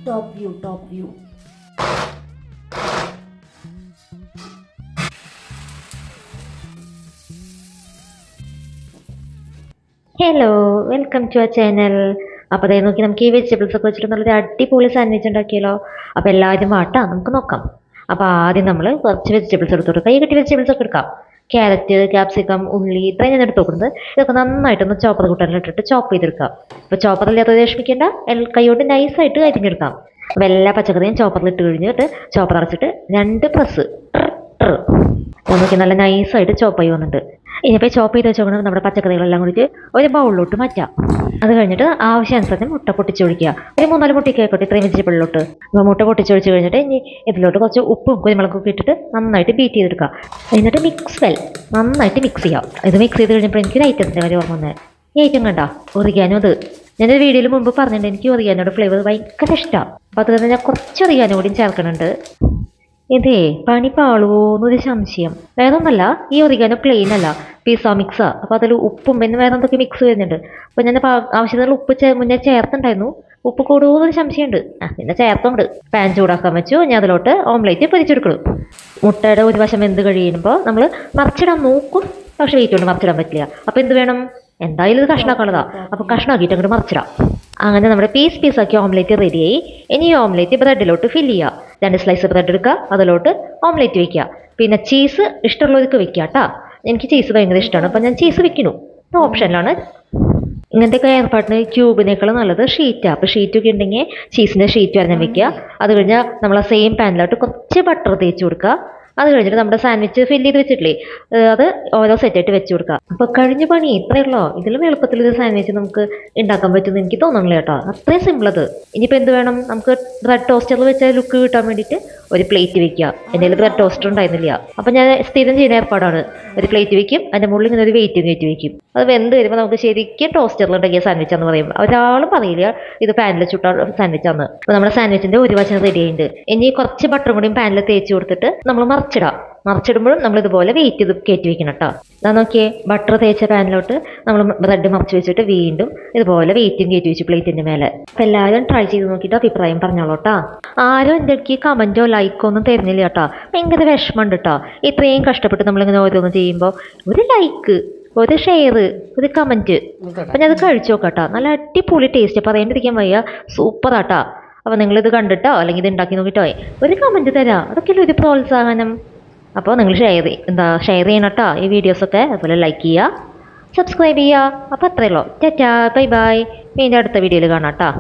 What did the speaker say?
Top view, top view. Hello, welcome to our channel. അപ്പോൾ അതേ നോക്കി നമുക്ക് ഈ വെജിറ്റബിൾസ് ഒക്കെ വെച്ചിട്ട് നല്ലൊരു അടിപൊളി സാൻഡ്വിച്ച് ഉണ്ടാക്കിയാലോ. അപ്പോൾ എല്ലാവരും വാട്ടാ നമുക്ക് നോക്കാം. അപ്പോൾ ആദ്യം നമ്മൾ കുറച്ച് വെജിറ്റബിൾസ് എടുത്തോട്ട് കൈ കെട്ടി വെജിറ്റബിൾസ് ഒക്കെ എടുക്കാം. ക്യാരറ്റ്, ക്യാപ്സിക്കം, ഉള്ളി ഇത്രയും ഞാൻ എടുത്ത് നോക്കുന്നത്. ഇതൊക്കെ നന്നായിട്ടൊന്ന് ചോപ്പർ കൂട്ടാനിലിട്ടിട്ട് ചോപ്പ് ചെയ്തെടുക്കാം. ഇപ്പോൾ ചോപ്പറില്ലാത്തത് വിഷമിക്കേണ്ട, കൈ കൊണ്ട് നൈസായിട്ട് അരിഞ്ഞെടുക്കാം. അപ്പോൾ എല്ലാ പച്ചക്കറിയും ചോപ്പറിലിട്ട് കഴിഞ്ഞിട്ട് ചോപ്പർ അടച്ചിട്ട് 2 പ്രസ് നോക്കി നല്ല നൈസായിട്ട് ചോപ്പ് ആയി വന്നിട്ടുണ്ട്. ഇനിയിപ്പോൾ ചോപ്പ് ചെയ്ത് വെച്ചോക്കണം നമ്മുടെ പച്ചക്കറികളെല്ലാം കൂടിയിട്ട് ഒരു ബൗളിലോട്ട് മാറ്റാം. അത് കഴിഞ്ഞിട്ട് ആവശ്യാനുസരണം മുട്ട പൊട്ടിച്ചൊഴിക്കുക. ഒരു 3-4 മുട്ടയ്ക്കായിക്കോട്ടെ ഇത്രയും വെജിറ്റബിളിലോട്ട്. അപ്പോൾ മുട്ട പൊട്ടിച്ചൊഴിച്ച് കഴിഞ്ഞിട്ട് ഇനി ഇതിലോട്ട് കുറച്ച് ഉപ്പും കുരുമുളകൊക്കെ ഇട്ടിട്ട് നന്നായിട്ട് ബീറ്റ് ചെയ്തെടുക്കുക. എന്നിട്ട് നന്നായിട്ട് മിക്സ് ചെയ്യാം. ഇത് മിക്സ് ചെയ്ത് കഴിഞ്ഞപ്പോൾ എനിക്കൊരു ഐറ്റത്തിൻ്റെ കാര്യം ഓർമ്മ വന്നത്. ഈ ഐറ്റം കണ്ട ഒറിഗാനോ. അത് ഞാനൊരു വീഡിയോയിൽ മുമ്പ് പറഞ്ഞിട്ടുണ്ട്, എനിക്ക് ഒറിഗാനോയുടെ ഫ്ലേവർ ഭയങ്കര ഇഷ്ടമാണ്. അപ്പോൾ അത് ഞാൻ കുറച്ച് ഒറിഗാനോ കൂടി ചേർക്കുന്നുണ്ട്. ഇതേ പണി പാളുവോ എന്നൊരു സംശയം. വേറെ ഒന്നല്ല, ഈ ഒറിഗാനോ പ്ലെയിൻ അല്ല, പിസ്സ മിക്സാ. അപ്പോൾ അതിൽ ഉപ്പും പിന്നെ വേറെ എന്തൊക്കെ മിക്സ് വരുന്നുണ്ട്. അപ്പോൾ ഞാൻ ആവശ്യത്തിനുള്ള ഉപ്പ് മുന്നേ ചേർത്തുണ്ടായിരുന്നു. ഉപ്പ് കൂടുമോ എന്നൊരു സംശയമുണ്ട്. പിന്നെ ചേർത്തുണ്ട്. പാൻ ചൂടാക്കാൻ വെച്ചു. ഞാൻ അതിലോട്ട് ഓംലേറ്റ് പൊരിച്ചെടുക്കണം. മുട്ടയുടെ ഒരു വശം വെന്ത് കഴിയുമ്പോൾ നമ്മൾ മറിച്ചിടാൻ നോക്കും, പക്ഷെ വെയിറ്റ് കൊണ്ട് മറിച്ചിടാൻ പറ്റില്ല. അപ്പോൾ എന്ത് വേണം, എന്തായാലും ഇത് കഷ്ണാക്കാനുള്ളതാ. അപ്പോൾ കഷ്ണാക്കിയിട്ട് അങ്ങോട്ട് മറിച്ചിടാം. അങ്ങനെ നമ്മുടെ പീസാക്കി ഓംലേറ്റ് റെഡിയായി. ഇനി ഈ ഓംലേറ്റ് ബ്രെഡിലോട്ട് ഫില്ല് ചെയ്യുക. 2 സ്ലൈസ് ബ്രെഡ് എടുക്കുക, അതിലോട്ട് ഓംലേറ്റ് വയ്ക്കുക. പിന്നെ ചീസ് ഇഷ്ടമുള്ളവർക്ക് വെക്കുക കേട്ടോ. എനിക്ക് ചീസ് ഭയങ്കര ഇഷ്ടമാണ്, അപ്പോൾ ഞാൻ ചീസ് വെക്കുന്നു. ഓപ്ഷനിലാണ്. ഇങ്ങനത്തെ ഏർപ്പാട്ടിന് ക്യൂബിനേക്കാളും നല്ലത് ഷീറ്റാണ്. അപ്പോൾ ഷീറ്റൊക്കെ ഉണ്ടെങ്കിൽ ചീസിൻ്റെ ഷീറ്റ് വരെ വെക്കുക. അത് കഴിഞ്ഞാൽ നമ്മൾ ആ സെയിം പാനിലോട്ട് കുറച്ച് ബട്ടർ തേച്ച് കൊടുക്കുക. അത് കഴിഞ്ഞിട്ട് നമ്മുടെ സാൻഡ്വിച്ച് ഫില്ല് ചെയ്ത് വെച്ചിട്ടില്ലേ, അത് ഓരോ സെറ്റായിട്ട് വെച്ച് കൊടുക്കുക. അപ്പോൾ കഴിഞ്ഞ പണി ഇത്രയേ ഉള്ളൂ. ഇതിലും എളുപ്പത്തിൽ ഒരു സാൻഡ്വിച്ച് നമുക്ക് ഉണ്ടാക്കാൻ പറ്റുമെന്ന് എനിക്ക് തോന്നുന്നില്ല കേട്ടോ. അത്രയും സിമ്പിളത്. ഇനിയിപ്പോൾ എന്ത് വേണം, നമുക്ക് ബ്രെഡ് ടോസ്റ്ററിൽ വെച്ച ലുക്ക് കിട്ടാൻ വേണ്ടിയിട്ട് ഒരു പ്ലേറ്റ് വെക്കുക. എൻ്റെ കയ്യിൽ ബ്രെഡ് ടോസ്റ്റർ ഉണ്ടായിരുന്നില്ല, അപ്പോൾ ഞാൻ സ്ഥിരം ചെയ്യുന്ന ഏർപ്പാടാണ്. ഒരു പ്ലേറ്റ് വെക്കും, അതിൻ്റെ മുകളിൽ ഇങ്ങനെ ഒരു വെയിറ്റും കയറ്റി വെക്കും. അത് വെന്ത് വരുമ്പോൾ നമുക്ക് ശരിക്കും ടോസ്റ്ററിൽ ഉണ്ടാക്കിയ സാൻഡ്വിച്ച് എന്ന് പറയുമ്പോൾ ഒരാളും പറയില്ല ഇത് പാനിൽ ചുട്ട സാൻഡ്വിച്ചാണ്. അപ്പോൾ നമ്മുടെ സാൻഡ്വിച്ചിൻ്റെ ഒരു വശം റെഡി ആയിട്ടുണ്ട്. ഇനി കുറച്ച് ബട്ടറും കൂടിയും പാനിൽ തേച്ച് കൊടുത്തിട്ട് നമ്മൾ മറിച്ചിടുമ്പോഴും നമ്മൾ ഇതുപോലെ വെയിറ്റ് ഇത് കയറ്റി വെക്കണം കേട്ടോ. അതാ നോക്കിയേ, ബട്ടർ തേച്ച പാനിലോട്ട് നമ്മൾ ബ്രെഡ് മറിച്ച് വെച്ചിട്ട് വീണ്ടും ഇതുപോലെ വെയിറ്റും കയറ്റി വെച്ചു പ്ലേറ്റിൻ്റെ മേലെ. അപ്പോൾ എല്ലാവരും ട്രൈ ചെയ്ത് നോക്കിയിട്ട് അഭിപ്രായം പറഞ്ഞോളൂ കേട്ടോ. ആരും എൻ്റെ അടുക്ക് കമൻറ്റോ ലൈക്കോ ഒന്നും തരുന്നില്ല കേട്ടോ. ഭയങ്കര വിഷമമുണ്ട് കേട്ടോ. ഇത്രയും കഷ്ടപ്പെട്ട് നമ്മളിങ്ങനെ ഓരോന്ന് ചെയ്യുമ്പോൾ ഒരു ലൈക്ക്, ഒരു ഷെയർ, ഒരു കമൻറ്റ്. അപ്പം ഞാൻ അത് കഴിച്ചു നോക്കാട്ടോ. നല്ല അടിപൊളി ടേസ്റ്റ്, പറയാണ്ടിരിക്കാൻ വയ്യ. സൂപ്പറാട്ടാ. അപ്പോൾ നിങ്ങളിത് കണ്ടിട്ടോ അല്ലെങ്കിൽ ഇത് ഉണ്ടാക്കി നോക്കിയിട്ടോ ഒരു കമൻറ്റ് തരാം. അതൊക്കെയല്ലേ ഒരു പ്രോത്സാഹനം. അപ്പോൾ നിങ്ങൾ ഷെയർ ചെയ്യണം കേട്ടോ ഈ വീഡിയോസൊക്കെ. അതുപോലെ ലൈക്ക് ചെയ്യുക, സബ്സ്ക്രൈബ് ചെയ്യുക. അപ്പോൾ അത്രയേ ഉള്ളൂ. Tata, bye bye. വീണ്ടും അടുത്ത വീഡിയോയിൽ കാണാം കേട്ടോ.